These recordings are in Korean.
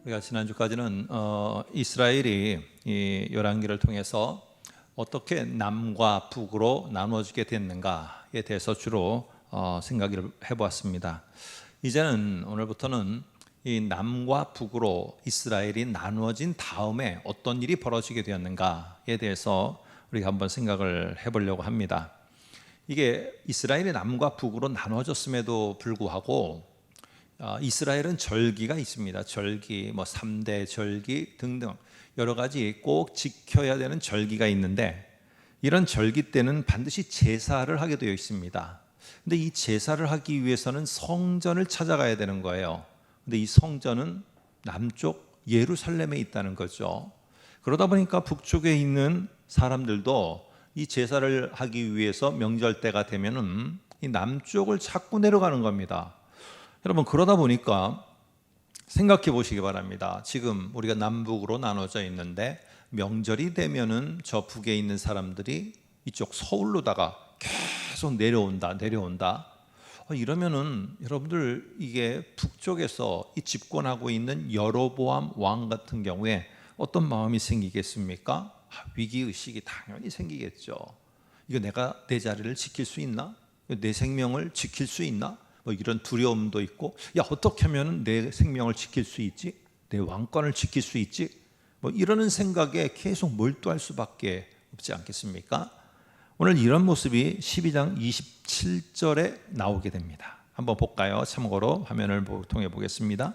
우리가 지난주까지는 이스라엘이 이 열왕기를 통해서 어떻게 남과 북으로 나눠지게 됐는가에 대해서 주로 생각을 해보았습니다. 이제는 오늘부터는 이 남과 북으로 이스라엘이 나누어진 다음에 어떤 일이 벌어지게 되었는가에 대해서 우리가 한번 생각을 해보려고 합니다. 이게 이스라엘이 남과 북으로 나눠졌음에도 불구하고 이스라엘은 절기가 있습니다. 절기, 3대 절기 등등 여러 가지 꼭 지켜야 되는 절기가 있는데, 이런 절기 때는 반드시 제사를 하게 되어 있습니다. 근데 이 제사를 하기 위해서는 성전을 찾아가야 되는 거예요. 근데 이 성전은 남쪽 예루살렘에 있다는 거죠. 그러다 보니까 북쪽에 있는 사람들도 이 제사를 하기 위해서 명절 때가 되면은 이 남쪽을 자꾸 내려가는 겁니다. 여러분, 그러다 보니까 생각해 보시기 바랍니다. 지금 우리가 남북으로 나눠져 있는데 명절이 되면은 저 북에 있는 사람들이 이쪽 서울로다가 계속 내려온다. 이러면은 여러분들, 이게 북쪽에서 이 집권하고 있는 여로보암 왕 같은 경우에 어떤 마음이 생기겠습니까? 위기의식이 당연히 생기겠죠. 이거 내가 내 자리를 지킬 수 있나? 내 생명을 지킬 수 있나? 이런 두려움도 있고, 어떻게 하면 내 생명을 지킬 수 있지? 내 왕권을 지킬 수 있지? 이러는 생각에 계속 몰두할 수밖에 없지 않겠습니까? 오늘 이런 모습이 12장 27절에 나오게 됩니다. 한번 볼까요? 참고로 화면을 통해 보겠습니다.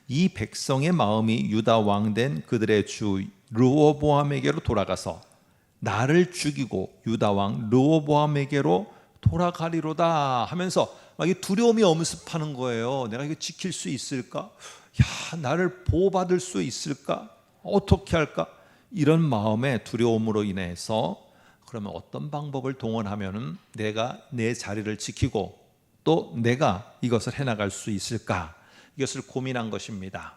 이 백성의 마음이 유다 왕된 그들의 주 르호보암에게로 돌아가서 나를 죽이고 유다 왕 르호보암에게로 돌아가리로다 하면서 막 이 두려움이 엄습하는 거예요. 내가 이거 지킬 수 있을까? 나를 보호받을 수 있을까? 어떻게 할까? 이런 마음의 두려움으로 인해서, 그러면 어떤 방법을 동원하면은 내가 내 자리를 지키고 또 내가 이것을 해나갈 수 있을까? 이것을 고민한 것입니다.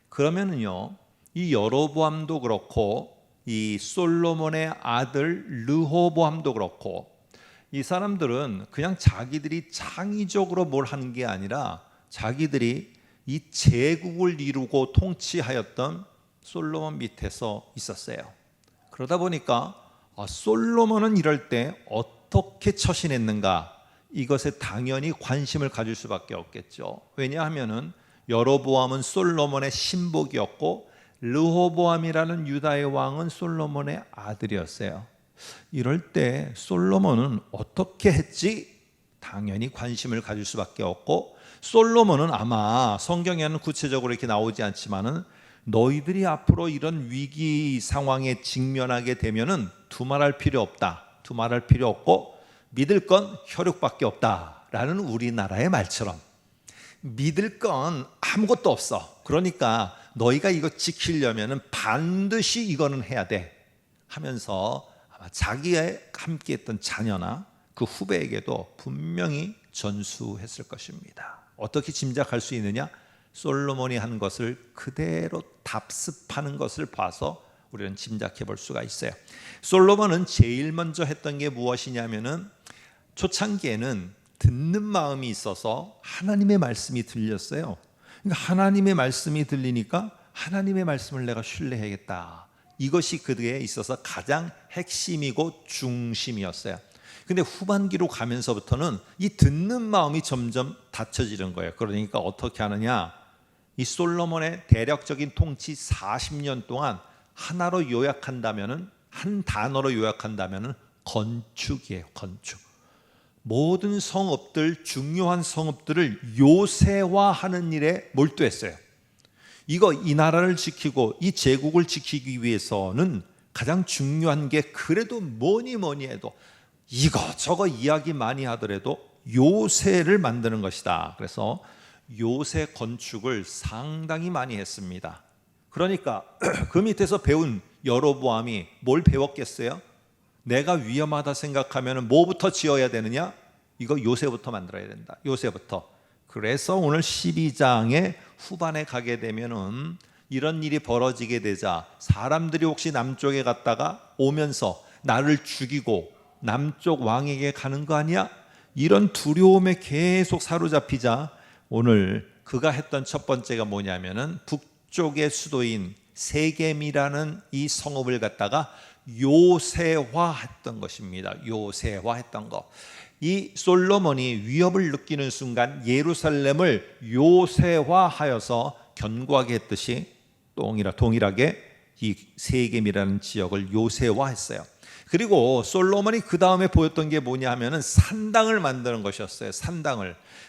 그러면은요, 이 여로보암도 그렇고 이 솔로몬의 아들 르호보암도 그렇고, 이 사람들은 그냥 자기들이 창의적으로 뭘 하는 게 아니라 자기들이 이 제국을 이루고 통치하였던 솔로몬 밑에서 있었어요. 그러다 보니까 솔로몬은 이럴 때 어떻게 처신했는가, 이것에 당연히 관심을 가질 수밖에 없겠죠. 왜냐하면은 여로보암은 솔로몬의 신복이었고 르호보암이라는 유다의 왕은 솔로몬의 아들이었어요. 이럴 때 솔로몬은 어떻게 했지? 당연히 관심을 가질 수밖에 없고, 솔로몬은 아마 성경에는 구체적으로 이렇게 나오지 않지만은 너희들이 앞으로 이런 위기 상황에 직면하게 되면은 두말할 필요 없다, 두말할 필요 없고 믿을 건 혈육밖에 없다라는 우리나라의 말처럼 믿을 건 아무것도 없어. 그러니까 너희가 이거 지키려면은 반드시 이거는 해야 돼 하면서 아마 자기의 함께했던 자녀나 그 후배에게도 분명히 전수했을 것입니다. 어떻게 짐작할 수 있느냐? 솔로몬이 한 것을 그대로 답습하는 것을 봐서 우리는 짐작해 볼 수가 있어요. 솔로몬은 제일 먼저 했던 게 무엇이냐면은, 초창기에는 듣는 마음이 있어서 하나님의 말씀이 들렸어요. 그러니까 하나님의 말씀이 들리니까 하나님의 말씀을 내가 신뢰해야겠다. 이것이 그에 있어서 가장 핵심이고 중심이었어요. 근데 후반기로 가면서부터는 이 듣는 마음이 점점 닫혀지는 거예요. 그러니까 어떻게 하느냐? 이 솔로몬의 대략적인 통치 40년 동안 하나로 요약한다면은, 한 단어로 요약한다면은 건축이에요. 건축. 모든 성읍들, 중요한 성읍들을 요새화하는 일에 몰두했어요. 이 나라를 지키고 이 제국을 지키기 위해서는 가장 중요한 게, 그래도 뭐니 해도 이거저거 이야기 많이 하더라도 요새를 만드는 것이다. 그래서 요새 건축을 상당히 많이 했습니다. 그러니까 그 밑에서 배운 여로보암이 뭘 배웠겠어요? 내가 위험하다 생각하면 뭐부터 지어야 되느냐? 이거 요새부터 만들어야 된다. 요새부터. 그래서 오늘 12장의 후반에 가게 되면은 이런 일이 벌어지게 되자 사람들이 혹시 남쪽에 갔다가 오면서 나를 죽이고 남쪽 왕에게 가는 거 아니야? 이런 두려움에 계속 사로잡히자 오늘 그가 했던 첫 번째가 뭐냐면은 북쪽 북쪽의 수도인 세겜이라는 이 성읍을 갖다가 요새화했던 것입니다. 요새화했던 것. 이 솔로몬이 위협을 느끼는 순간 예루살렘을 요새화하여서 견고하게 했듯이 동일하게 이 세겜이라는 지역을 요새화했어요. 그리고 솔로몬이 그 다음에 보였던 게 뭐냐 하면은 산당을 만드는 것이었어요.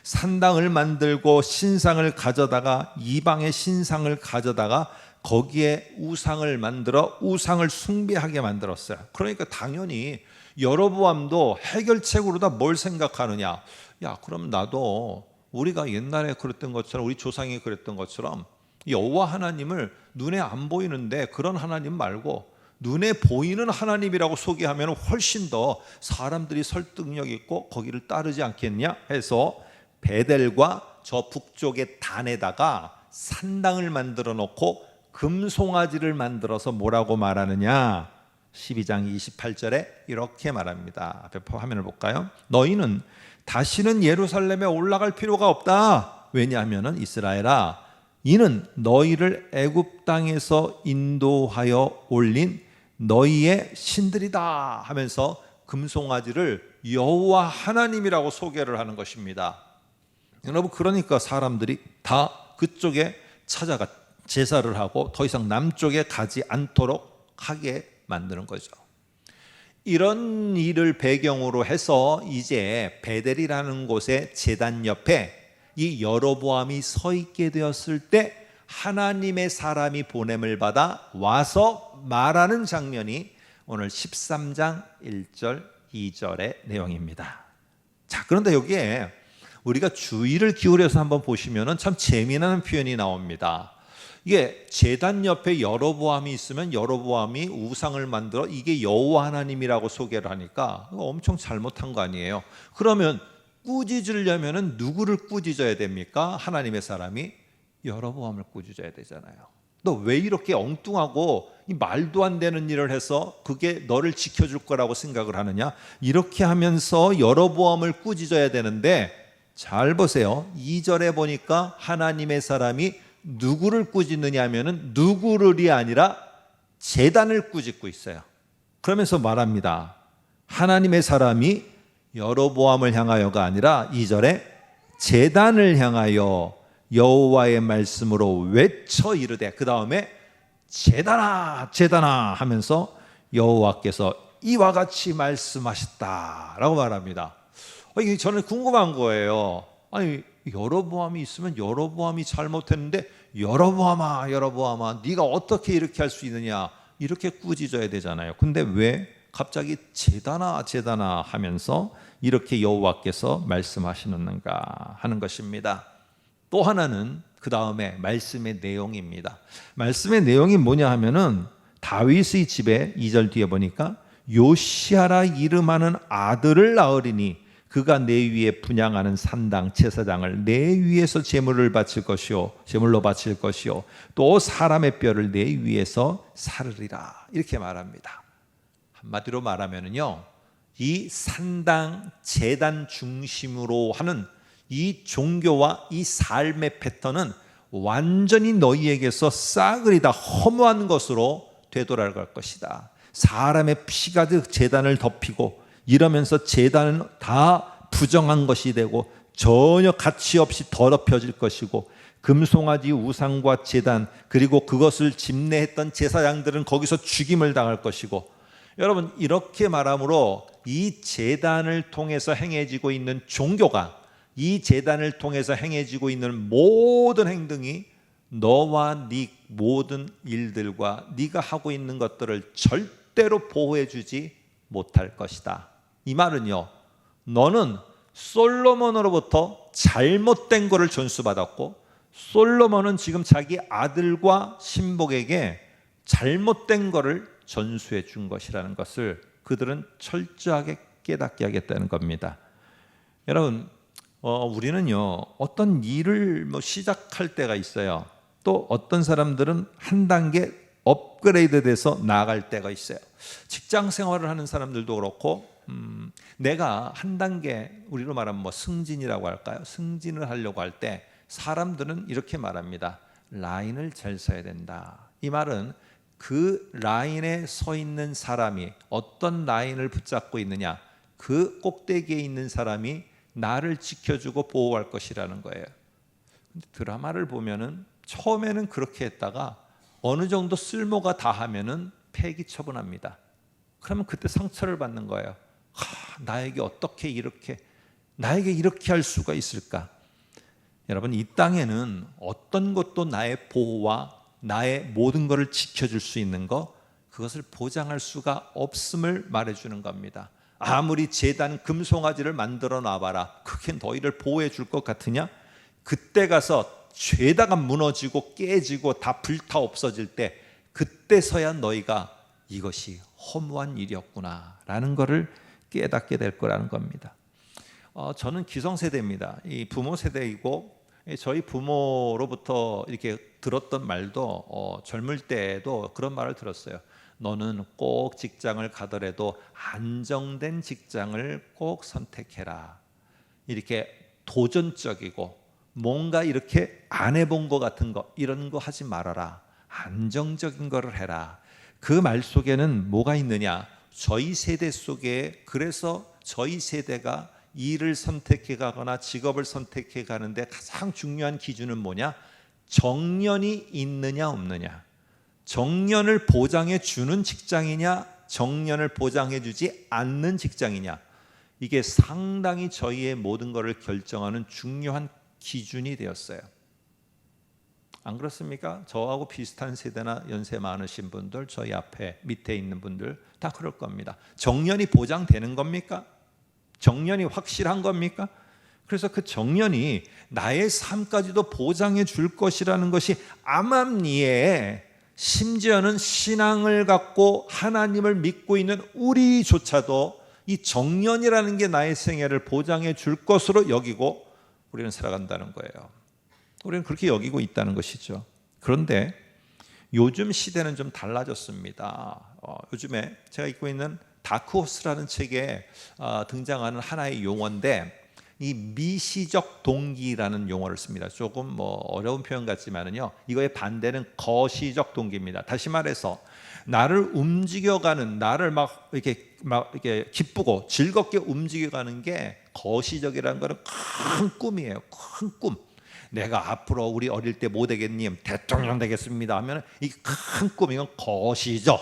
산당을 만들고 신상을 가져다가 이방의 신상을 가져다가 거기에 우상을 만들어 우상을 숭배하게 만들었어요. 그러니까 당연히 여로보암도 해결책으로다 뭘 생각하느냐? 야, 그럼 나도 우리가 옛날에 그랬던 것처럼 우리 조상이 그랬던 것처럼 여호와 하나님을 눈에 안 보이는데 그런 하나님 말고 눈에 보이는 하나님이라고 소개하면 훨씬 더 사람들이 설득력 있고 거기를 따르지 않겠냐 해서 베델과 저 북쪽의 단에다가 산당을 만들어 놓고 금송아지를 만들어서 뭐라고 말하느냐? 12장 28절에 이렇게 말합니다. 앞에 화면을 볼까요? 너희는 다시는 예루살렘에 올라갈 필요가 없다. 왜냐하면 이스라엘아, 이는 너희를 애굽 땅에서 인도하여 올린 너희의 신들이다 하면서 금송아지를 여호와 하나님이라고 소개를 하는 것입니다. 여러분, 그러니까 사람들이 다 그쪽에 찾아가 제사를 하고 더 이상 남쪽에 가지 않도록 하게 만드는 거죠. 이런 일을 배경으로 해서 이제 베델이라는 곳의 제단 옆에 이 여로보암이 서 있게 되었을 때 하나님의 사람이 보냄을 받아 와서 말하는 장면이 오늘 13장 1절 2절의 내용입니다. 자, 그런데 여기에 우리가 주의를 기울여서 한번 보시면 참 재미나는 표현이 나옵니다. 이게 제단 옆에 여로보암이 있으면 여로보암이 우상을 만들어 이게 여호와 하나님이라고 소개를 하니까 엄청 잘못한 거 아니에요. 그러면 꾸짖으려면 누구를 꾸짖어야 됩니까? 하나님의 사람이 여로보암을 꾸짖어야 되잖아요. 너 왜 이렇게 엉뚱하고 이 말도 안 되는 일을 해서 그게 너를 지켜줄 거라고 생각을 하느냐? 이렇게 하면서 여로보암을 꾸짖어야 되는데 잘 보세요. 2절에 보니까 하나님의 사람이 누구를 꾸짖느냐 하면은 누구를이 아니라 제단을 꾸짖고 있어요. 그러면서 말합니다. 하나님의 사람이 여로보암을 향하여가 아니라 2절에 제단을 향하여 여호와의 말씀으로 외쳐 이르되, 그 다음에 제단아 제단아 하면서 여호와께서 이와 같이 말씀하셨다라고 말합니다. 이게 저는 궁금한 거예요. 아니, 여로보암이 있으면 여로보암이 잘못했는데 여로보암아 네가 어떻게 이렇게 할 수 있느냐 이렇게 꾸짖어야 되잖아요. 근데 왜 갑자기 제단아 하면서 이렇게 여호와께서 말씀하시는가 하는 것입니다. 또 하나는 그 다음에 말씀의 내용입니다. 말씀의 내용이 뭐냐 하면은 다윗의 집에 2절 뒤에 보니까 요시아라 이름하는 아들을 낳으리니 그가 내 위에 분향하는 산당 제사장을 내 위에서 제물로 바칠 것이요 또 사람의 뼈를 내 위에서 사르리라 이렇게 말합니다. 한마디로 말하면은요, 이 산당 제단 중심으로 하는 이 종교와 이 삶의 패턴은 완전히 너희에게서 싸그리 다 허무한 것으로 되돌아갈 것이다. 사람의 피 가득 제단을 덮이고 이러면서 제단은 다 부정한 것이 되고 전혀 가치 없이 더럽혀질 것이고 금송아지 우상과 제단 그리고 그것을 집례했던 제사장들은 거기서 죽임을 당할 것이고, 여러분 이렇게 말하므로 이 제단을 통해서 행해지고 있는 종교가, 이 제단을 통해서 행해지고 있는 모든 행동이 너와 네 모든 일들과 네가 하고 있는 것들을 절대로 보호해주지 못할 것이다. 이 말은요, 너는 솔로몬으로부터 잘못된 것을 전수받았고 솔로몬은 지금 자기 아들과 신복에게 잘못된 것을 전수해 준 것이라는 것을 그들은 철저하게 깨닫게 하겠다는 겁니다. 여러분, 우리는요 어떤 일을 시작할 때가 있어요. 또 어떤 사람들은 한 단계 업그레이드 돼서 나아갈 때가 있어요. 직장 생활을 하는 사람들도 그렇고 내가 한 단계, 우리로 말하면 승진이라고 할까요? 승진을 하려고 할 때 사람들은 이렇게 말합니다. 라인을 잘 서야 된다. 이 말은 그 라인에 서 있는 사람이 어떤 라인을 붙잡고 있느냐, 그 꼭대기에 있는 사람이 나를 지켜주고 보호할 것이라는 거예요. 근데 드라마를 보면은 처음에는 그렇게 했다가 어느 정도 쓸모가 다하면은 폐기 처분합니다. 그러면 그때 상처를 받는 거예요. 나에게 어떻게 나에게 이렇게 할 수가 있을까? 여러분, 이 땅에는 어떤 것도 나의 보호와 나의 모든 것을 지켜줄 수 있는 것, 그것을 보장할 수가 없음을 말해주는 겁니다. 아무리 제단 금송아지를 만들어 놔봐라, 그게 너희를 보호해 줄 것 같으냐? 그때 가서 죄다가 무너지고 깨지고 다 불타 없어질 때, 그때서야 너희가 이것이 허무한 일이었구나 라는 것을 깨닫게 될 거라는 겁니다. 저는 기성세대입니다. 이 부모 세대이고, 저희 부모로부터 이렇게 들었던 말도 젊을 때에도 그런 말을 들었어요. 너는 꼭 직장을 가더라도 안정된 직장을 꼭 선택해라. 이렇게 도전적이고 뭔가 이렇게 안 해본 것 같은 거, 이런 거 하지 말아라. 안정적인 거를 해라. 그 말 속에는 뭐가 있느냐? 저희 세대 속에, 그래서 저희 세대가 일을 선택해 가거나 직업을 선택해 가는데 가장 중요한 기준은 뭐냐? 정년이 있느냐 없느냐. 정년을 보장해 주는 직장이냐, 정년을 보장해 주지 않는 직장이냐. 이게 상당히 저희의 모든 것을 결정하는 중요한 기준이 되었어요. 안 그렇습니까? 저하고 비슷한 세대나 연세 많으신 분들, 저희 앞에 밑에 있는 분들 다 그럴 겁니다. 정년이 보장되는 겁니까? 정년이 확실한 겁니까? 그래서 그 정년이 나의 삶까지도 보장해 줄 것이라는 것이 암암리에, 심지어는 신앙을 갖고 하나님을 믿고 있는 우리조차도 이 정년이라는 게 나의 생애를 보장해 줄 것으로 여기고 우리는 살아간다는 거예요. 우리는 그렇게 여기고 있다는 것이죠. 그런데 요즘 시대는 좀 달라졌습니다. 요즘에 제가 읽고 있는 다크호스라는 책에 등장하는 하나의 용어인데, 이 미시적 동기라는 용어를 씁니다. 조금 어려운 표현 같지만은요, 이거의 반대는 거시적 동기입니다. 다시 말해서 나를 움직여가는, 나를 막 이렇게 기쁘고 즐겁게 움직여가는 게 거시적이라는 것은 큰 꿈이에요. 큰 꿈. 내가 앞으로 우리 어릴 때 모대기님 대통령 되겠습니다 하면 이 큰 꿈, 이건 거시적.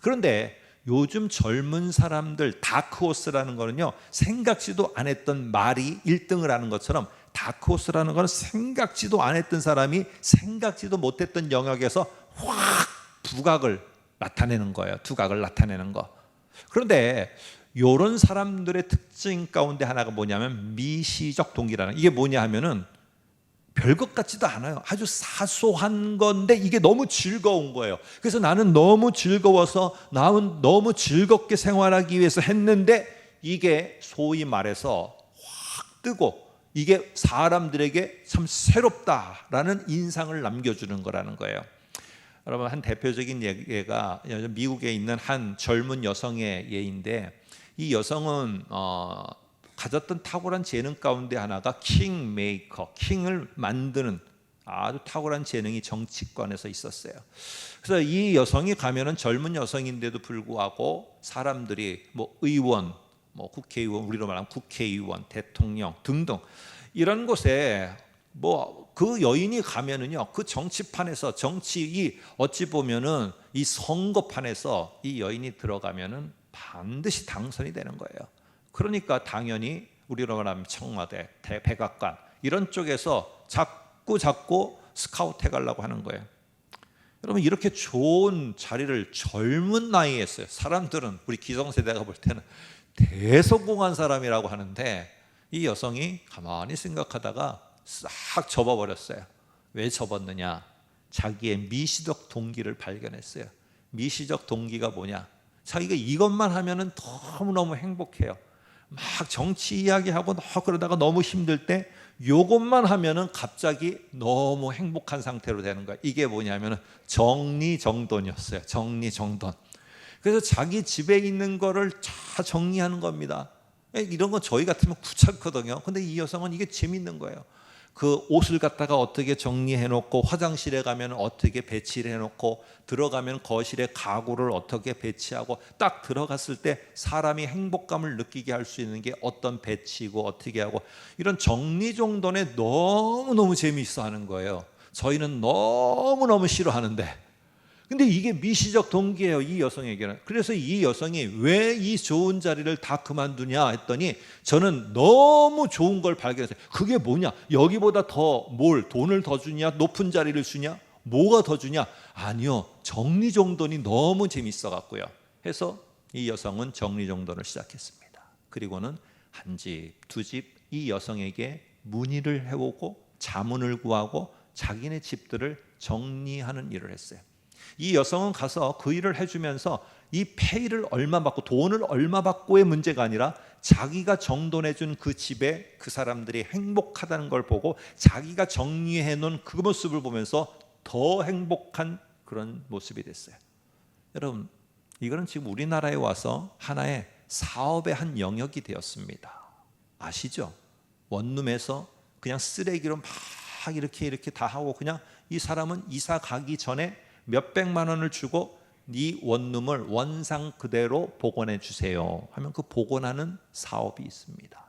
그런데 요즘 젊은 사람들, 다크호스라는 거는요, 생각지도 안 했던 말이 1등을 하는 것처럼, 다크호스라는 거는 생각지도 안 했던 사람이 생각지도 못했던 영역에서 확 두각을 나타내는 거예요. 두각을 나타내는 거. 그런데 이런 사람들의 특징 가운데 하나가 뭐냐면 미시적 동기라는, 이게 뭐냐 하면은 별것 같지도 않아요. 아주 사소한 건데 이게 너무 즐거운 거예요. 그래서 나는 너무 즐거워서, 나는 너무 즐겁게 생활하기 위해서 했는데, 이게 소위 말해서 확 뜨고 이게 사람들에게 참 새롭다라는 인상을 남겨주는 거라는 거예요. 여러분, 한 대표적인 예가 미국에 있는 한 젊은 여성의 예인데, 이 여성은 가졌던 탁월한 재능 가운데 하나가 킹 메이커, 킹을 만드는 아주 탁월한 재능이 정치권에서 있었어요. 그래서 이 여성이 가면은 젊은 여성인데도 불구하고 사람들이 의원, 국회의원, 우리로 말하면 국회의원, 대통령 등등 이런 곳에 그 여인이 가면은요, 그 정치판에서, 정치 어찌 보면은 이 선거판에서 이 여인이 들어가면은 반드시 당선이 되는 거예요. 그러니까 당연히 우리로 말하면 청와대, 백악관 이런 쪽에서 자꾸 스카우트 해가려고 하는 거예요. 여러분, 이렇게 좋은 자리를 젊은 나이에 했어요. 사람들은, 우리 기성세대가 볼 때는 대성공한 사람이라고 하는데, 이 여성이 가만히 생각하다가 싹 접어버렸어요. 왜 접었느냐? 자기의 미시적 동기를 발견했어요. 미시적 동기가 뭐냐? 자기가 이것만 하면은 너무너무 행복해요. 막 정치 이야기하고 그러다가 너무 힘들 때 이것만 하면은 갑자기 너무 행복한 상태로 되는 거예요. 이게 뭐냐면은 정리정돈이었어요. 정리정돈. 그래서 자기 집에 있는 거를 다 정리하는 겁니다. 이런 건 저희 같으면 귀찮거든요. 근데 이 여성은 이게 재밌는 거예요. 그 옷을 갖다가 어떻게 정리해 놓고, 화장실에 가면 어떻게 배치를 해 놓고, 들어가면 거실에 가구를 어떻게 배치하고, 딱 들어갔을 때 사람이 행복감을 느끼게 할 수 있는 게 어떤 배치고 어떻게 하고, 이런 정리정돈에 너무너무 재미있어 하는 거예요. 저희는 너무너무 싫어하는데, 근데 이게 미시적 동기예요, 이 여성에게는. 그래서 이 여성이 왜 이 좋은 자리를 다 그만두냐 했더니, 저는 너무 좋은 걸 발견했어요. 그게 뭐냐? 여기보다 더 돈을 더 주냐? 높은 자리를 주냐? 뭐가 더 주냐? 아니요, 정리정돈이 너무 재밌어 갖고요. 해서 이 여성은 정리정돈을 시작했습니다. 그리고는 한 집, 두 집 이 여성에게 문의를 해오고 자문을 구하고 자기네 집들을 정리하는 일을 했어요. 이 여성은 가서 그 일을 해주면서 이 페이를 얼마 받고, 돈을 얼마 받고의 문제가 아니라 자기가 정돈해준 그 집에 그 사람들이 행복하다는 걸 보고, 자기가 정리해 놓은 그 모습을 보면서 더 행복한 그런 모습이 됐어요. 여러분, 이거는 지금 우리나라에 와서 하나의 사업의 한 영역이 되었습니다. 아시죠? 원룸에서 그냥 쓰레기로 막 이렇게 다 하고, 그냥 이 사람은 이사 가기 전에 몇백만 원을 주고 네 원룸을 원상 그대로 복원해 주세요 하면 그 복원하는 사업이 있습니다.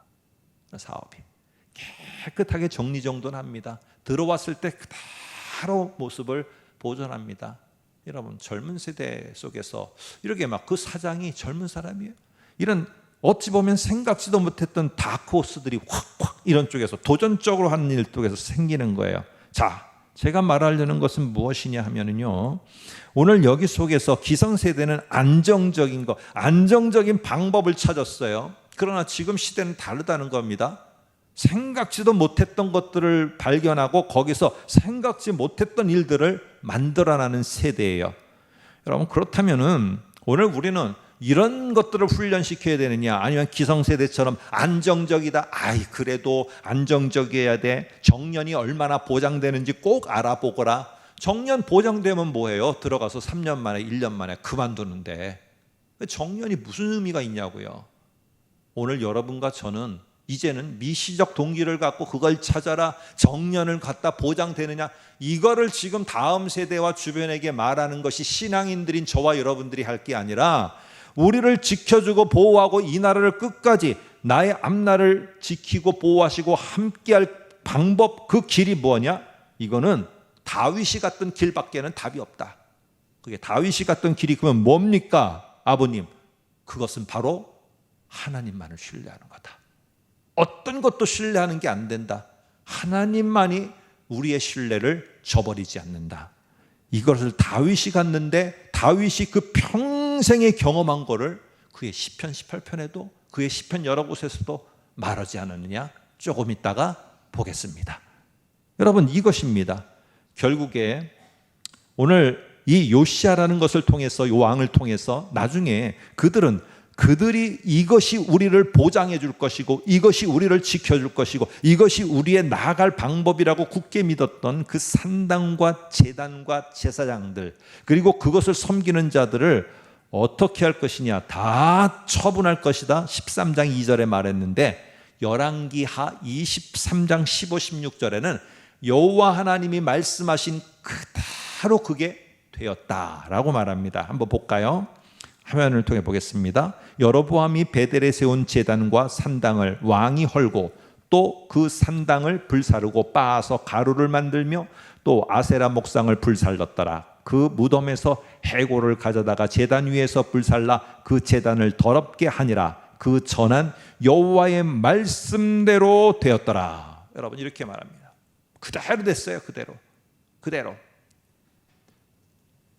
사업이 깨끗하게 정리정돈합니다. 들어왔을 때 그대로 모습을 보존합니다. 여러분, 젊은 세대 속에서 이렇게 막 그 사장이 젊은 사람이에요. 이런 어찌 보면 생각지도 못했던 다크호스들이 확 이런 쪽에서 도전적으로 하는 일 쪽에서 생기는 거예요. 자, 제가 말하려는 것은 무엇이냐 하면은요, 오늘 여기 속에서 기성세대는 안정적인 방법을 찾았어요. 그러나 지금 시대는 다르다는 겁니다. 생각지도 못했던 것들을 발견하고 거기서 생각지 못했던 일들을 만들어나는 세대예요. 여러분, 그렇다면은 오늘 우리는 이런 것들을 훈련시켜야 되느냐, 아니면 기성세대처럼 안정적이다, 그래도 안정적이어야 돼, 정년이 얼마나 보장되는지 꼭 알아보거라. 정년 보장되면 뭐예요? 들어가서 3년 만에 1년 만에 그만두는데 정년이 무슨 의미가 있냐고요. 오늘 여러분과 저는 이제는 미시적 동기를 갖고 그걸 찾아라, 정년을 갖다 보장되느냐, 이거를 지금 다음 세대와 주변에게 말하는 것이 신앙인들인 저와 여러분들이 할 게 아니라, 우리를 지켜주고 보호하고 이 나라를 끝까지 나의 앞날을 지키고 보호하시고 함께할 방법, 그 길이 뭐냐? 이거는 다윗이 갔던 길밖에는 답이 없다. 그게 다윗이 갔던 길이 그러면 뭡니까? 아버님, 그것은 바로 하나님만을 신뢰하는 거다. 어떤 것도 신뢰하는 게 안 된다. 하나님만이 우리의 신뢰를 저버리지 않는다. 이것을 다윗이 갔는데, 다윗이 그 평생에 경험한 거를 그의 시편 18편에도, 그의 시편 여러 곳에서도 말하지 않았느냐? 조금 있다가 보겠습니다. 여러분, 이것입니다. 결국에 오늘 이 요시야라는 것을 통해서, 요 왕을 통해서 나중에 그들이 이것이 우리를 보장해 줄 것이고, 이것이 우리를 지켜줄 것이고, 이것이 우리의 나아갈 방법이라고 굳게 믿었던 그 산당과 제단과 제사장들, 그리고 그것을 섬기는 자들을 어떻게 할 것이냐, 다 처분할 것이다. 13장 2절에 말했는데, 열왕기하 23장 15, 16절에는 여호와 하나님이 말씀하신 그대로 그게 되었다라고 말합니다. 한번 볼까요? 화면을 통해 보겠습니다. 여로보암이 베델에 세운 제단과 산당을 왕이 헐고, 또 그 산당을 불사르고 빻아서 가루를 만들며, 또 아세라 목상을 불살렀더라. 그 무덤에서 해골을 가져다가 제단 위에서 불살라 그 제단을 더럽게 하니라. 그 전한 여호와의 말씀대로 되었더라. 여러분, 이렇게 말합니다. 그대로 됐어요. 그대로.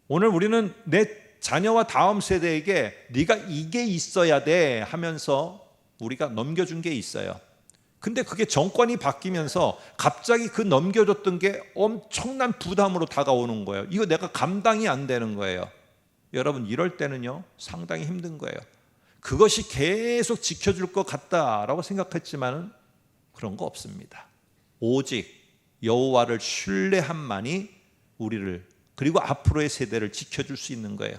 오늘 우리는 내 자녀와 다음 세대에게 네가 이게 있어야 돼 하면서 우리가 넘겨준 게 있어요. 근데 그게 정권이 바뀌면서 갑자기 그 넘겨줬던 게 엄청난 부담으로 다가오는 거예요. 이거 내가 감당이 안 되는 거예요. 여러분, 이럴 때는요, 상당히 힘든 거예요. 그것이 계속 지켜줄 것 같다라고 생각했지만은 그런 거 없습니다. 오직 여호와를 신뢰함만이 우리를, 그리고 앞으로의 세대를 지켜줄 수 있는 거예요.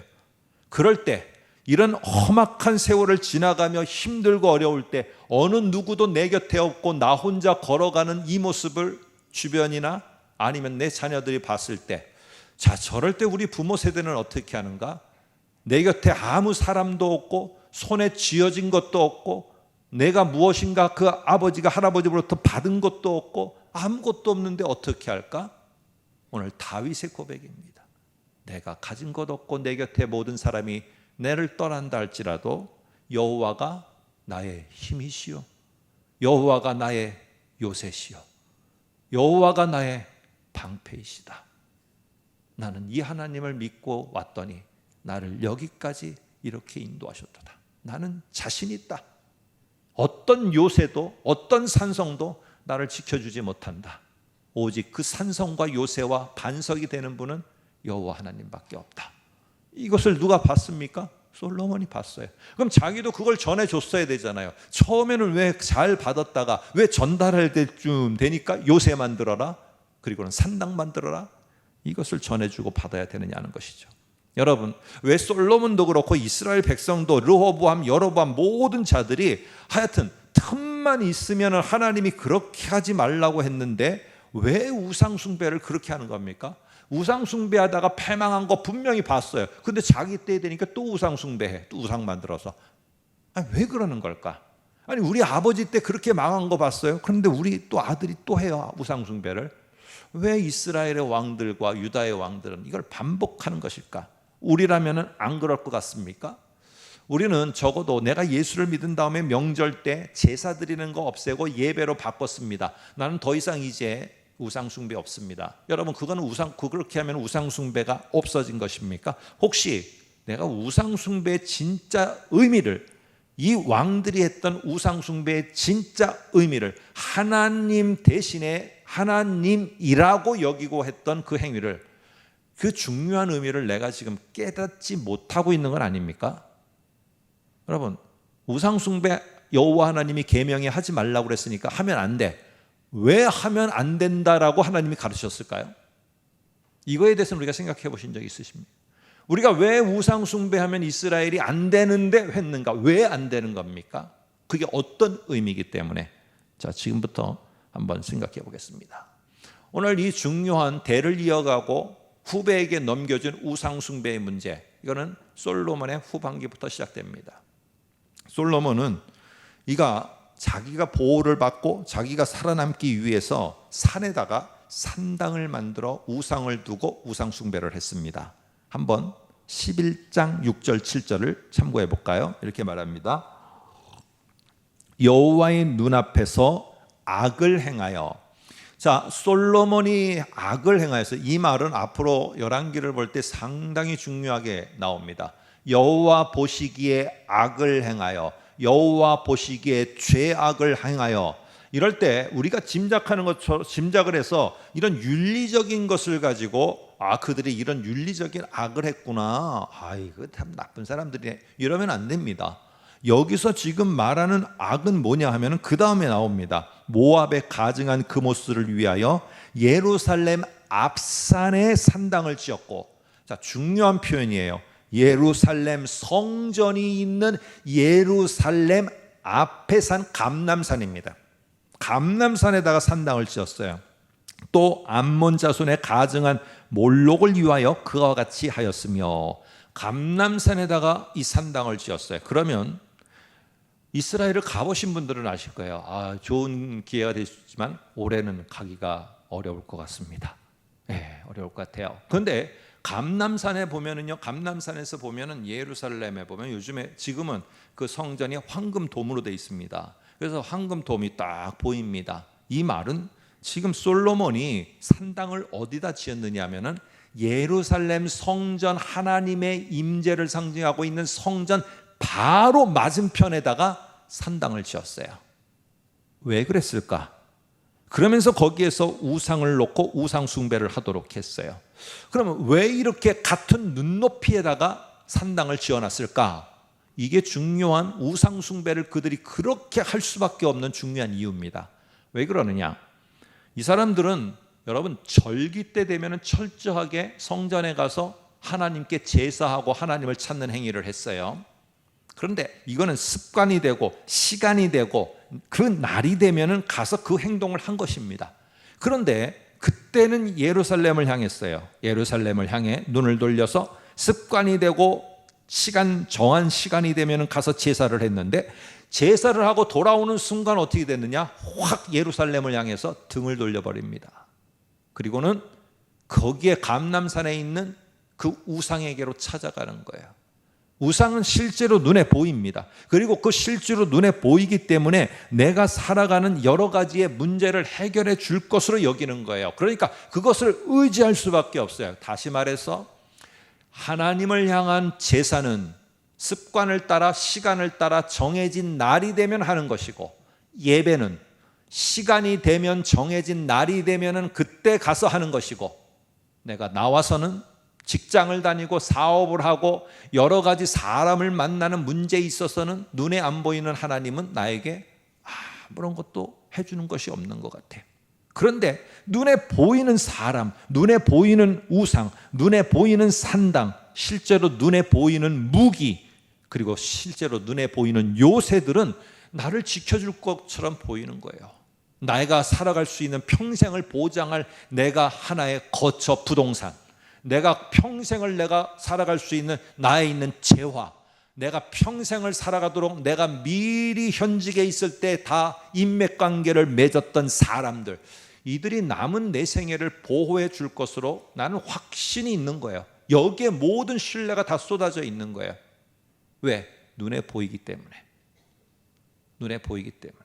그럴 때, 이런 험악한 세월을 지나가며 힘들고 어려울 때 어느 누구도 내 곁에 없고 나 혼자 걸어가는 이 모습을 주변이나 아니면 내 자녀들이 봤을 때, 자, 저럴 때 우리 부모 세대는 어떻게 하는가? 내 곁에 아무 사람도 없고 손에 쥐어진 것도 없고 내가 무엇인가 그 아버지가 할아버지로부터 받은 것도 없고 아무것도 없는데 어떻게 할까? 오늘 다윗의 고백입니다. 내가 가진 것 없고 내 곁에 모든 사람이 나를 떠난다 할지라도 여호와가 나의 힘이시요 여호와가 나의 요새시요 여호와가 나의 방패이시다. 나는 이 하나님을 믿고 왔더니 나를 여기까지 이렇게 인도하셨도다. 나는 자신 있다. 어떤 요새도 어떤 산성도 나를 지켜주지 못한다. 오직 그 산성과 요새와 반석이 되는 분은 여호와 하나님밖에 없다. 이것을 누가 봤습니까? 솔로몬이 봤어요. 그럼 자기도 그걸 전해줬어야 되잖아요. 처음에는 왜 잘 받았다가 왜 전달할 때쯤 되니까 요새 만들어라, 그리고는 산당 만들어라, 이것을 전해주고 받아야 되느냐는 것이죠. 여러분, 왜 솔로몬도 그렇고 이스라엘 백성도 르호보암, 여로보암 모든 자들이 하여튼 틈만 있으면 하나님이 그렇게 하지 말라고 했는데 왜 우상 숭배를 그렇게 하는 겁니까? 우상 숭배하다가 패망한 거 분명히 봤어요. 근데 자기 때 되니까 또 우상 숭배해, 또 우상 만들어서. 아니, 왜 그러는 걸까? 아니, 우리 아버지 때 그렇게 망한 거 봤어요. 그런데 우리 또 아들이 또 해요, 우상 숭배를. 왜 이스라엘의 왕들과 유다의 왕들은 이걸 반복하는 것일까? 우리라면 안 그럴 것 같습니까? 우리는 적어도 내가 예수를 믿은 다음에 명절 때 제사 드리는 거 없애고 예배로 바꿨습니다. 나는 더 이상 이제 우상 숭배 없습니다. 여러분, 그거는 그렇게 하면 우상 숭배가 없어진 것입니까? 혹시 내가 우상 숭배의 진짜 의미를, 이 왕들이 했던 우상 숭배의 진짜 의미를, 하나님 대신에 하나님이라고 여기고 했던 그 행위를, 그 중요한 의미를 내가 지금 깨닫지 못하고 있는 건 아닙니까? 여러분, 우상 숭배 여호와 하나님이 계명에 하지 말라고 그랬으니까 하면 안 돼. 왜 하면 안 된다라고 하나님이 가르쳤을까요? 이거에 대해서는 우리가 생각해 보신 적 있으십니까? 우리가 왜 우상 숭배하면 이스라엘이 안 되는데 했는가? 왜 안 되는 겁니까? 그게 어떤 의미이기 때문에. 자, 지금부터 한번 생각해 보겠습니다. 오늘 이 중요한 대를 이어가고 후배에게 넘겨준 우상 숭배의 문제, 이거는 솔로몬의 후반기부터 시작됩니다. 솔로몬은 이가 자기가 보호를 받고 자기가 살아남기 위해서 산에다가 산당을 만들어 우상을 두고 우상 숭배를 했습니다. 한번 11장 6절 7절을 참고해 볼까요? 이렇게 말합니다. 여호와의 눈앞에서 악을 행하여. 자, 솔로몬이 악을 행하여서, 이 말은 앞으로 열왕기를 볼 때 상당히 중요하게 나옵니다. 여호와 보시기에 악을 행하여, 여호와 보시기에 죄악을 행하여. 이럴 때 우리가 짐작하는 것처럼 짐작을 해서 이런 윤리적인 것을 가지고 그들이 이런 윤리적인 악을 했구나, 이거 참 나쁜 사람들이네, 이러면 안 됩니다. 여기서 지금 말하는 악은 뭐냐 하면 그 다음에 나옵니다. 모압에 가증한 그모스를 위하여 예루살렘 앞산에 산당을 지었고. 자, 중요한 표현이에요. 예루살렘 성전이 있는 예루살렘 앞에 산 감람산입니다. 감람산에다가 산당을 지었어요. 또 암몬 자손에 가증한 몰록을 위하여 그와 같이 하였으며. 감람산에다가 이 산당을 지었어요. 그러면 이스라엘을 가보신 분들은 아실 거예요. 좋은 기회가 되시지만 올해는 가기가 어려울 것 같습니다. 네, 어려울 것 같아요. 그런데 감람산에 보면은요, 감람산에서 보면은 예루살렘에 보면 요즘에 지금은 그 성전이 황금돔으로 되어 있습니다. 그래서 황금돔이 딱 보입니다. 이 말은 지금 솔로몬이 산당을 어디다 지었느냐 하면은 예루살렘 성전, 하나님의 임재를 상징하고 있는 성전 바로 맞은편에다가 산당을 지었어요. 왜 그랬을까? 그러면서 거기에서 우상을 놓고 우상 숭배를 하도록 했어요. 그러면 왜 이렇게 같은 눈높이에다가 산당을 지어놨을까? 이게 중요한 우상 숭배를 그들이 그렇게 할 수밖에 없는 중요한 이유입니다. 왜 그러느냐? 이 사람들은 여러분, 절기 때 되면 철저하게 성전에 가서 하나님께 제사하고 하나님을 찾는 행위를 했어요. 그런데 이거는 습관이 되고 시간이 되고 그 날이 되면 가서 그 행동을 한 것입니다. 그런데 그때는 예루살렘을 향했어요. 예루살렘을 향해 눈을 돌려서 습관이 되고 정한 시간이 되면 가서 제사를 했는데, 제사를 하고 돌아오는 순간 어떻게 됐느냐? 확 예루살렘을 향해서 등을 돌려버립니다. 그리고는 거기에 감람산에 있는 그 우상에게로 찾아가는 거예요. 우상은 실제로 눈에 보입니다. 그리고 그 실제로 눈에 보이기 때문에 내가 살아가는 여러 가지의 문제를 해결해 줄 것으로 여기는 거예요. 그러니까 그것을 의지할 수밖에 없어요. 다시 말해서 하나님을 향한 제사는 습관을 따라 시간을 따라 정해진 날이 되면 하는 것이고, 예배는 시간이 되면 정해진 날이 되면 그때 가서 하는 것이고, 내가 나와서는 직장을 다니고 사업을 하고 여러 가지 사람을 만나는 문제에 있어서는 눈에 안 보이는 하나님은 나에게 아무런 것도 해주는 것이 없는 것 같아요. 그런데 눈에 보이는 사람, 눈에 보이는 우상, 눈에 보이는 산당, 실제로 눈에 보이는 무기, 그리고 실제로 눈에 보이는 요새들은 나를 지켜줄 것처럼 보이는 거예요. 내가 살아갈 수 있는 평생을 보장할 내가 하나의 거처 부동산, 내가 평생을 내가 살아갈 수 있는 나에 있는 재화, 내가 평생을 살아가도록 내가 미리 현직에 있을 때 다 인맥관계를 맺었던 사람들, 이들이 남은 내 생애를 보호해 줄 것으로 나는 확신이 있는 거예요. 여기에 모든 신뢰가 다 쏟아져 있는 거예요. 왜? 눈에 보이기 때문에. 눈에 보이기 때문에.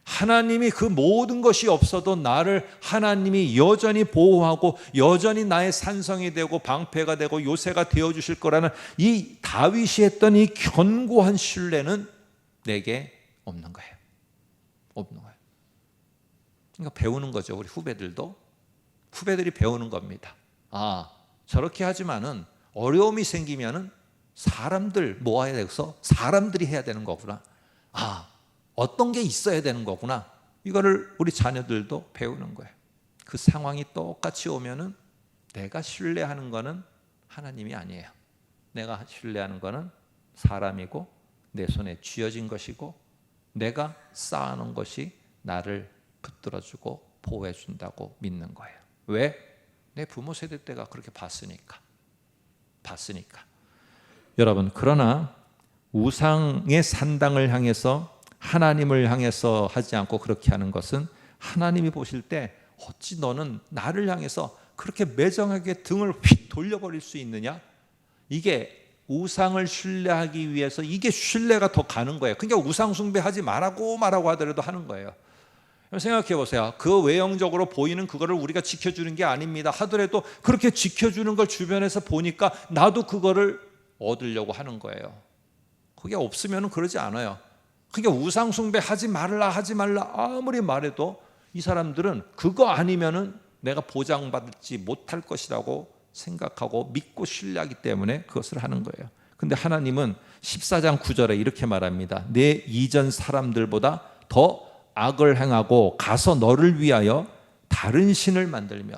하나님이 그 모든 것이 없어도 나를 하나님이 여전히 보호하고 여전히 나의 산성이 되고 방패가 되고 요새가 되어주실 거라는 이 다윗이 했던 이 견고한 신뢰는 내게 없는 거예요. 없는 거예요. 그러니까 배우는 거죠. 우리 후배들이 배우는 겁니다. 저렇게 하지만은 어려움이 생기면은 사람들 모아야 돼서 사람들이 해야 되는 거구나. 어떤 게 있어야 되는 거구나. 이거를 우리 자녀들도 배우는 거예요. 그 상황이 똑같이 오면은 내가 신뢰하는 거는 하나님이 아니에요. 내가 신뢰하는 거는 사람이고 내 손에 쥐어진 것이고 내가 쌓아놓은 것이 나를 붙들어주고 보호해준다고 믿는 거예요. 왜? 내 부모 세대 때가 그렇게 봤으니까. 여러분, 그러나 우상의 산당을 향해서 하나님을 향해서 하지 않고 그렇게 하는 것은 하나님이 보실 때 어찌 너는 나를 향해서 그렇게 매정하게 등을 휙 돌려버릴 수 있느냐? 이게 우상을 신뢰하기 위해서 이게 신뢰가 더 가는 거예요. 그러니까 우상 숭배하지 말라고 하더라도 하는 거예요. 생각해 보세요. 그 외형적으로 보이는 그거를 우리가 지켜주는 게 아닙니다 하더라도 그렇게 지켜주는 걸 주변에서 보니까 나도 그거를 얻으려고 하는 거예요. 그게 없으면 그러지 않아요. 그러니까 우상 숭배하지 말라 아무리 말해도 이 사람들은 그거 아니면은 내가 보장받지 못할 것이라고 생각하고 믿고 신뢰하기 때문에 그것을 하는 거예요. 근데 하나님은 14장 9절에 이렇게 말합니다. 내 이전 사람들보다 더 악을 행하고 가서 너를 위하여 다른 신을 만들며,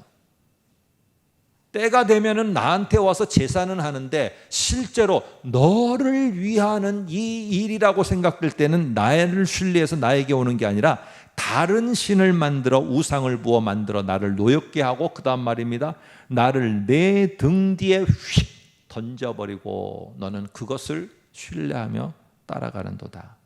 때가 되면은 나한테 와서 제사는 하는데 실제로 너를 위하는 이 일이라고 생각될 때는 나를 신뢰해서 나에게 오는 게 아니라 다른 신을 만들어 우상을 부어 만들어 나를 노엽게 하고 그 다음 말입니다. 나를 내 등 뒤에 휙 던져버리고 너는 그것을 신뢰하며 따라가는도다.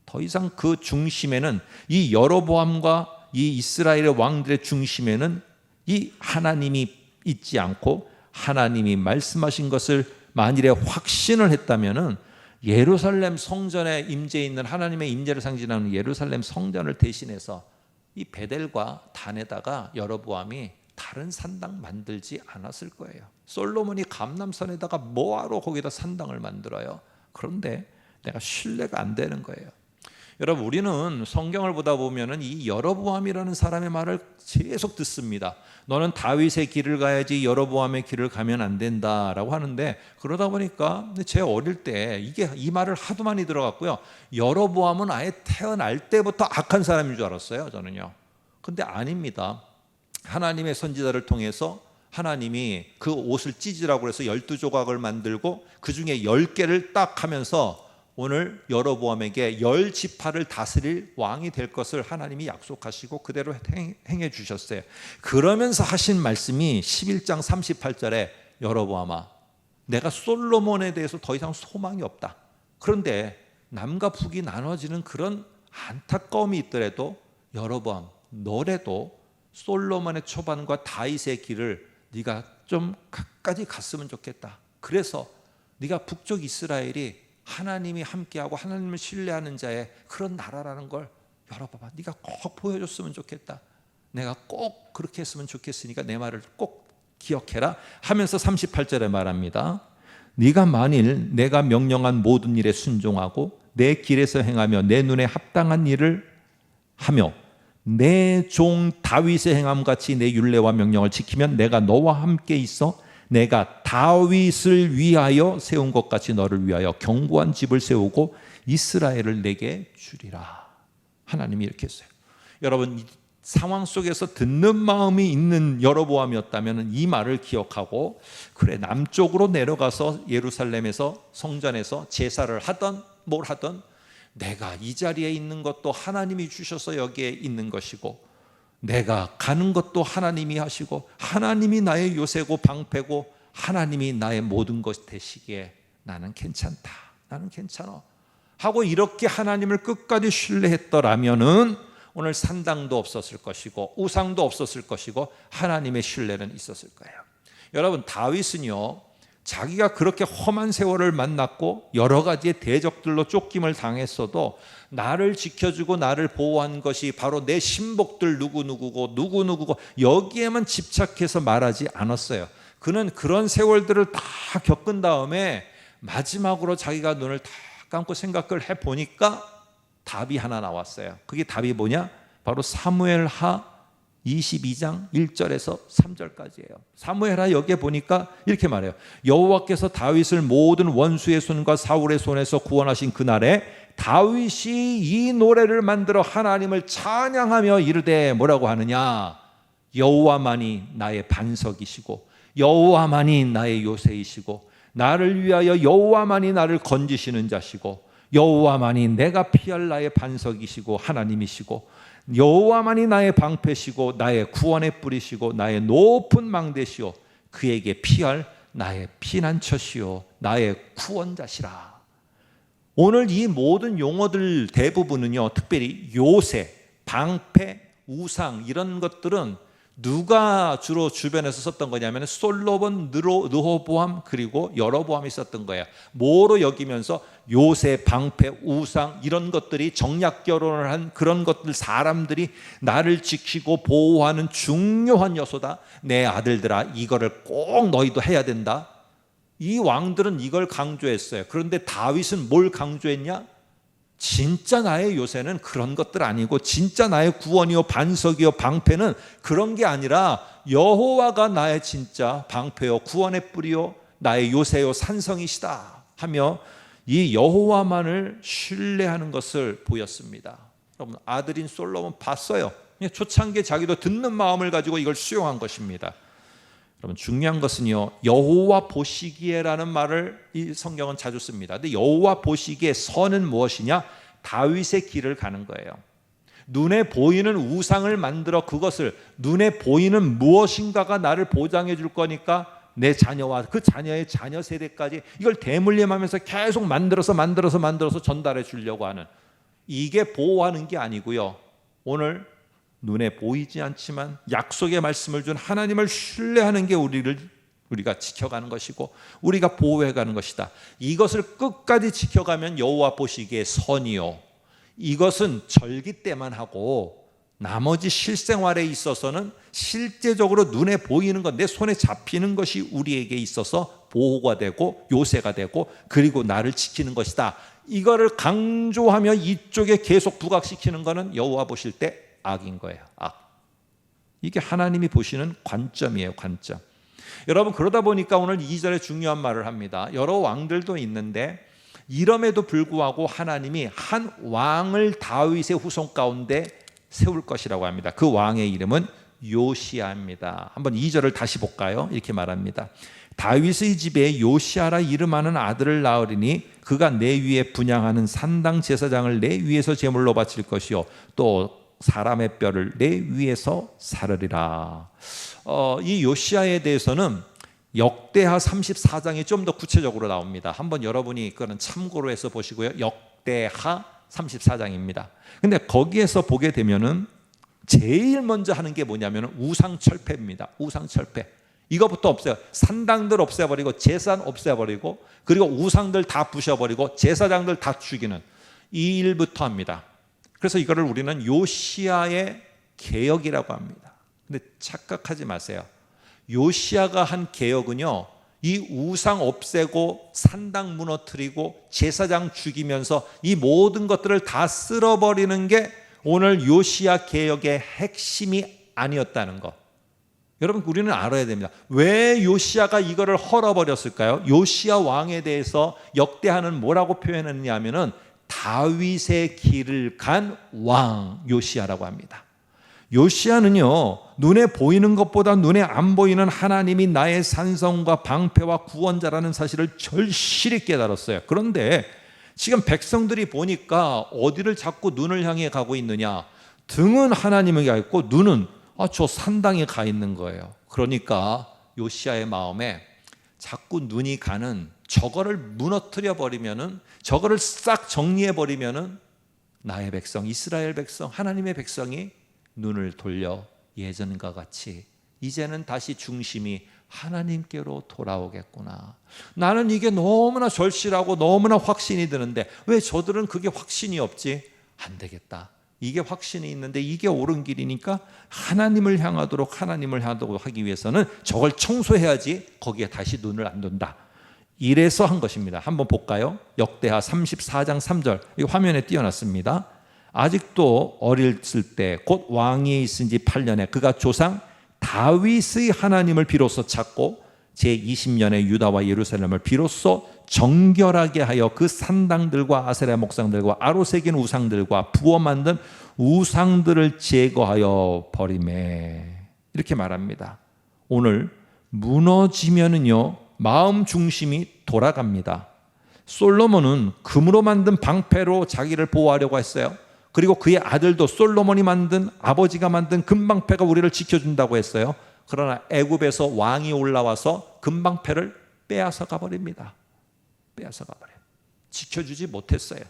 더 이상 그 중심에는 이 여로보암과 이 이스라엘의 왕들의 중심에는 이 하나님이 있지 않고 하나님이 말씀하신 것을 만일에 확신을 했다면은 예루살렘 성전에 임재 있는 하나님의 임재를 상징하는 예루살렘 성전을 대신해서 이 베델과 단에다가 여로보암이 다른 산당 만들지 않았을 거예요. 솔로몬이 감람산에다가 뭐하러 거기다 산당을 만들어요? 그런데 내가 신뢰가 안 되는 거예요. 여러분, 우리는 성경을 보다 보면은 이 여로보암이라는 사람의 말을 계속 듣습니다. 너는 다윗의 길을 가야지 여로보암의 길을 가면 안 된다라고 하는데, 그러다 보니까 제 어릴 때 이 말을 하도 많이 들어갔고요. 여로보암은 아예 태어날 때부터 악한 사람인 줄 알았어요, 저는요. 근데 아닙니다. 하나님의 선지자를 통해서 하나님이 그 옷을 찢으라고 해서 12조각을 만들고 그 중에 10개를 딱 하면서 오늘 여로보암에게 10지파를 다스릴 왕이 될 것을 하나님이 약속하시고 그대로 행해 주셨어요. 그러면서 하신 말씀이 11장 38절에 여로보암아, 내가 솔로몬에 대해서 더 이상 소망이 없다. 그런데 남과 북이 나눠지는 그런 안타까움이 있더라도 여로보암, 너라도 솔로몬의 초반과 다윗의 길을 네가 좀 끝까지 갔으면 좋겠다. 그래서 네가 북쪽 이스라엘이 하나님이 함께하고 하나님을 신뢰하는 자의 그런 나라라는 걸 여러봐봐, 네가 꼭 보여줬으면 좋겠다. 내가 꼭 그렇게 했으면 좋겠으니까 내 말을 꼭 기억해라 하면서 38절에 말합니다. 네가 만일 내가 명령한 모든 일에 순종하고 내 길에서 행하며 내 눈에 합당한 일을 하며 내 종 다윗의 행함같이 내 율례와 명령을 지키면 내가 너와 함께 있어 내가 다윗을 위하여 세운 것 같이 너를 위하여 견고한 집을 세우고 이스라엘을 내게 주리라. 하나님이 이렇게 했어요. 여러분, 이 상황 속에서 듣는 마음이 있는 여로보암이었다면 이 말을 기억하고 그래, 남쪽으로 내려가서 예루살렘에서 성전에서 제사를 하던 뭘 하던 내가 이 자리에 있는 것도 하나님이 주셔서 여기에 있는 것이고 내가 가는 것도 하나님이 하시고 하나님이 나의 요새고 방패고 하나님이 나의 모든 것 되시기에 나는 괜찮다, 나는 괜찮아 하고 이렇게 하나님을 끝까지 신뢰했더라면은 오늘 산당도 없었을 것이고 우상도 없었을 것이고 하나님의 신뢰는 있었을 거예요. 여러분, 다윗은요, 자기가 그렇게 험한 세월을 만났고 여러 가지의 대적들로 쫓김을 당했어도 나를 지켜주고 나를 보호한 것이 바로 내 신복들 누구누구고 누구누구고 여기에만 집착해서 말하지 않았어요. 그는 그런 세월들을 다 겪은 다음에 마지막으로 자기가 눈을 다 감고 생각을 해보니까 답이 하나 나왔어요. 그게 답이 뭐냐? 바로 사무엘하 22장 1절에서 3절까지예요. 사무엘하 여기에 보니까 이렇게 말해요. 여호와께서 다윗을 모든 원수의 손과 사울의 손에서 구원하신 그날에 다윗이 이 노래를 만들어 하나님을 찬양하며 이르되 뭐라고 하느냐? 여호와만이 나의 반석이시고 여호와만이 나의 요새이시고 나를 위하여 여호와만이 나를 건지시는 자시고 여호와만이 내가 피할 나의 반석이시고 하나님이시고 여호와만이 나의 방패시고 나의 구원의 뿌리시고 나의 높은 망대시오 그에게 피할 나의 피난처시오 나의 구원자시라. 오늘 이 모든 용어들 대부분은요, 특별히 요새, 방패, 우상 이런 것들은 누가 주로 주변에서 썼던 거냐면 솔로몬, 르호보암 그리고 여로보암이 썼던 거예요. 뭐로 여기면서 요새, 방패, 우상 이런 것들이 정략 결혼을 한 그런 것들, 사람들이 나를 지키고 보호하는 중요한 요소다. 내 아들들아, 이거를 꼭 너희도 해야 된다. 이 왕들은 이걸 강조했어요. 그런데 다윗은 뭘 강조했냐? 진짜 나의 요새는 그런 것들 아니고 진짜 나의 구원이요 반석이요 방패는 그런 게 아니라 여호와가 나의 진짜 방패요 구원의 뿌리요 나의 요새요 산성이시다 하며 이 여호와만을 신뢰하는 것을 보였습니다. 여러분, 아들인 솔로몬 봤어요. 초창기에 자기도 듣는 마음을 가지고 이걸 수용한 것입니다. 여러분, 중요한 것은요, 여호와 보시기에라는 말을 이 성경은 자주 씁니다. 근데 여호와 보시기에 선은 무엇이냐? 다윗의 길을 가는 거예요. 눈에 보이는 우상을 만들어 그것을 눈에 보이는 무엇인가가 나를 보장해 줄 거니까 내 자녀와 그 자녀의 자녀 세대까지 이걸 대물림하면서 계속 만들어서 전달해 주려고 하는, 이게 보호하는 게 아니고요, 오늘 눈에 보이지 않지만 약속의 말씀을 준 하나님을 신뢰하는 게 우리가 지켜가는 것이고 우리가 보호해가는 것이다. 이것을 끝까지 지켜가면 여호와 보시기에 선이요, 이것은 절기 때만 하고 나머지 실생활에 있어서는 실제적으로 눈에 보이는 것, 내 손에 잡히는 것이 우리에게 있어서 보호가 되고 요새가 되고 그리고 나를 지키는 것이다. 이거를 강조하며 이쪽에 계속 부각시키는 것은 여호와 보실 때 악인 거예요. 악. 이게 하나님이 보시는 관점이에요. 관점. 여러분, 그러다 보니까 오늘 2절에 중요한 말을 합니다. 여러 왕들도 있는데 이럼에도 불구하고 하나님이 한 왕을 다윗의 후손 가운데 세울 것이라고 합니다. 그 왕의 이름은 요시야입니다. 한번 2절을 다시 볼까요? 이렇게 말합니다. 다윗의 집에 요시아라 이름하는 아들을 낳으리니 그가 내 위에 분향하는 산당 제사장을 내 위에서 제물로 바칠 것이요 또 사람의 뼈를 내 위에서 사르리라. 이 요시아에 대해서는 역대하 34장이 좀 더 구체적으로 나옵니다. 한번 여러분이 그거는 참고로 해서 보시고요. 역대하 34장입니다. 근데 거기에서 보게 되면은 제일 먼저 하는 게 뭐냐면 우상철폐입니다. 우상철폐. 이것부터 없애요. 산당들 없애버리고 제산 없애버리고 그리고 우상들 다 부셔버리고 제사장들 다 죽이는 이 일부터 합니다. 그래서 이거를 우리는 요시아의 개혁이라고 합니다. 근데 착각하지 마세요. 요시아가 한 개혁은요, 이 우상 없애고 산당 무너뜨리고 제사장 죽이면서 이 모든 것들을 다 쓸어버리는 게 오늘 요시아 개혁의 핵심이 아니었다는 것. 여러분 우리는 알아야 됩니다. 왜 요시아가 이거를 헐어버렸을까요? 요시아 왕에 대해서 역대하는 뭐라고 표현했느냐 하면은 다윗의 길을 간 왕 요시아라고 합니다. 요시아는요, 눈에 보이는 것보다 눈에 안 보이는 하나님이 나의 산성과 방패와 구원자라는 사실을 절실히 깨달았어요. 그런데 지금 백성들이 보니까 어디를 자꾸 눈을 향해 가고 있느냐? 등은 하나님에게 가 있고 눈은 저 산당에 가 있는 거예요. 그러니까 요시아의 마음에 자꾸 눈이 가는 저거를 무너뜨려 버리면은, 저거를 싹 정리해 버리면은 나의 백성, 이스라엘 백성, 하나님의 백성이 눈을 돌려 예전과 같이 이제는 다시 중심이 하나님께로 돌아오겠구나. 나는 이게 너무나 절실하고 너무나 확신이 드는데 왜 저들은 그게 확신이 없지? 안 되겠다. 이게 확신이 있는데 이게 옳은 길이니까 하나님을 향하도록 하기 위해서는 저걸 청소해야지 거기에 다시 눈을 안 둔다. 이래서 한 것입니다. 한번 볼까요? 역대하 34장 3절 이 화면에 띄워놨습니다. 아직도 어렸을 때 곧 왕위에 있은 지 8년에 그가 조상 다윗의 하나님을 비로소 찾고 제20년에 유다와 예루살렘을 비로소 정결하게 하여 그 산당들과 아세라 목상들과 아로 새긴 우상들과 부어 만든 우상들을 제거하여 버리매. 이렇게 말합니다. 오늘 무너지면은요 마음 중심이 돌아갑니다. 솔로몬은 금으로 만든 방패로 자기를 보호하려고 했어요. 그리고 그의 아들도 솔로몬이 만든, 아버지가 만든 금방패가 우리를 지켜준다고 했어요. 그러나 애굽에서 왕이 올라와서 금방패를 빼앗아 가버립니다. 빼앗아 가버려요. 지켜주지 못했어요.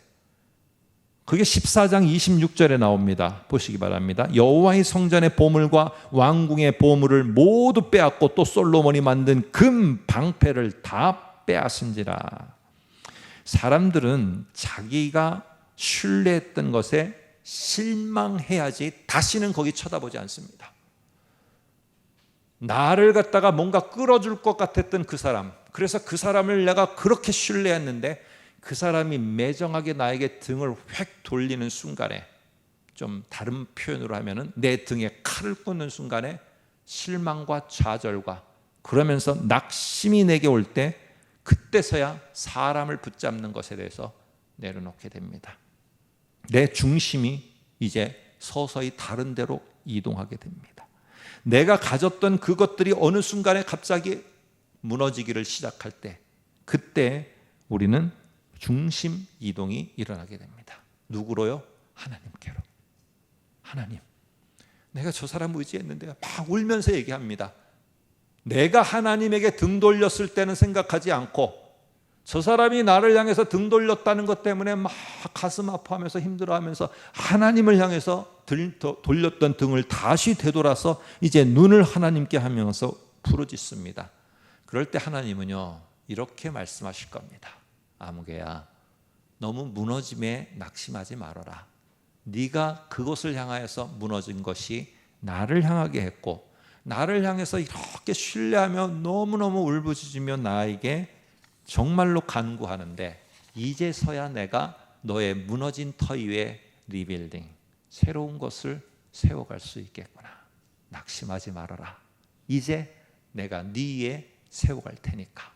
그게 14장 26절에 나옵니다. 보시기 바랍니다. 여호와의 성전의 보물과 왕궁의 보물을 모두 빼앗고 또 솔로몬이 만든 금방패를 다 빼앗은지라. 사람들은 자기가 신뢰했던 것에 실망해야지 다시는 거기 쳐다보지 않습니다. 나를 갖다가 뭔가 끌어줄 것 같았던 그 사람, 그래서 그 사람을 내가 그렇게 신뢰했는데 그 사람이 매정하게 나에게 등을 획 돌리는 순간에, 좀 다른 표현으로 하면은 내 등에 칼을 꽂는 순간에 실망과 좌절과 그러면서 낙심이 내게 올 때 그때서야 사람을 붙잡는 것에 대해서 내려놓게 됩니다. 내 중심이 이제 서서히 다른 데로 이동하게 됩니다. 내가 가졌던 그것들이 어느 순간에 갑자기 무너지기를 시작할 때, 그때 우리는 중심 이동이 일어나게 됩니다. 누구로요? 하나님께로. 하나님, 내가 저 사람 의지했는데 막 울면서 얘기합니다. 내가 하나님에게 등 돌렸을 때는 생각하지 않고 저 사람이 나를 향해서 등 돌렸다는 것 때문에 막 가슴 아파하면서 힘들어하면서 하나님을 향해서 돌렸던 등을 다시 되돌아서 이제 눈을 하나님께 하면서 부르짖습니다. 그럴 때 하나님은요 이렇게 말씀하실 겁니다. 아무개야, 너무 무너짐에 낙심하지 말아라. 네가 그것을 향하여서 무너진 것이 나를 향하게 했고, 나를 향해서 이렇게 신뢰하며 너무너무 울부짖으며 나에게 정말로 간구하는데 이제서야 내가 너의 무너진 터 위에 리빌딩, 새로운 것을 세워갈 수 있겠구나. 낙심하지 말아라. 이제 내가 네 위에 세워갈 테니까.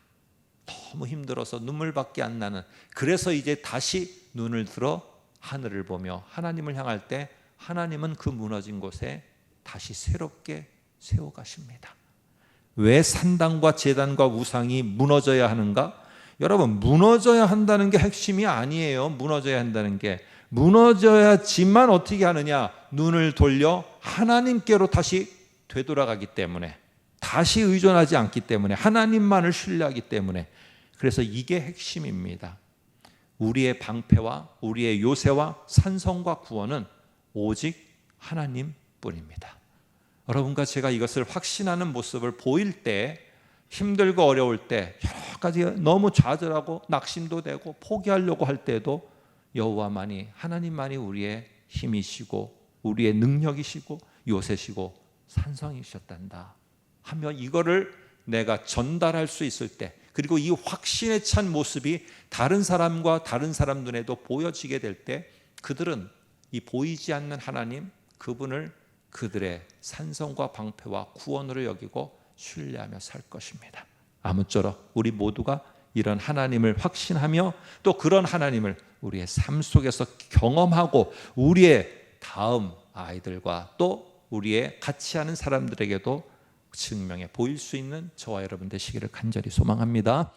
너무 힘들어서 눈물밖에 안 나는, 그래서 이제 다시 눈을 들어 하늘을 보며 하나님을 향할 때 하나님은 그 무너진 곳에 다시 새롭게 세워가십니다. 왜 산당과 제단과 우상이 무너져야 하는가? 여러분, 무너져야 한다는 게 핵심이 아니에요. 무너져야 한다는 게. 무너져야지만 어떻게 하느냐? 눈을 돌려 하나님께로 다시 되돌아가기 때문에, 다시 의존하지 않기 때문에, 하나님만을 신뢰하기 때문에. 그래서 이게 핵심입니다. 우리의 방패와 우리의 요새와 산성과 구원은 오직 하나님뿐입니다. 여러분과 제가 이것을 확신하는 모습을 보일 때, 힘들고 어려울 때, 여러 가지 너무 좌절하고 낙심도 되고 포기하려고 할 때도 여호와만이, 하나님만이 우리의 힘이시고 우리의 능력이시고 요새시고 산성이셨단다 하며 이거를 내가 전달할 수 있을 때, 그리고 이 확신에 찬 모습이 다른 사람과 다른 사람 눈에도 보여지게 될 때, 그들은 이 보이지 않는 하나님, 그분을 그들의 산성과 방패와 구원으로 여기고 신뢰하며 살 것입니다. 아무쪼록 우리 모두가 이런 하나님을 확신하며 또 그런 하나님을 우리의 삶 속에서 경험하고 우리의 다음 아이들과 또 우리의 같이 하는 사람들에게도 증명해 보일 수 있는 저와 여러분 되시기를 간절히 소망합니다.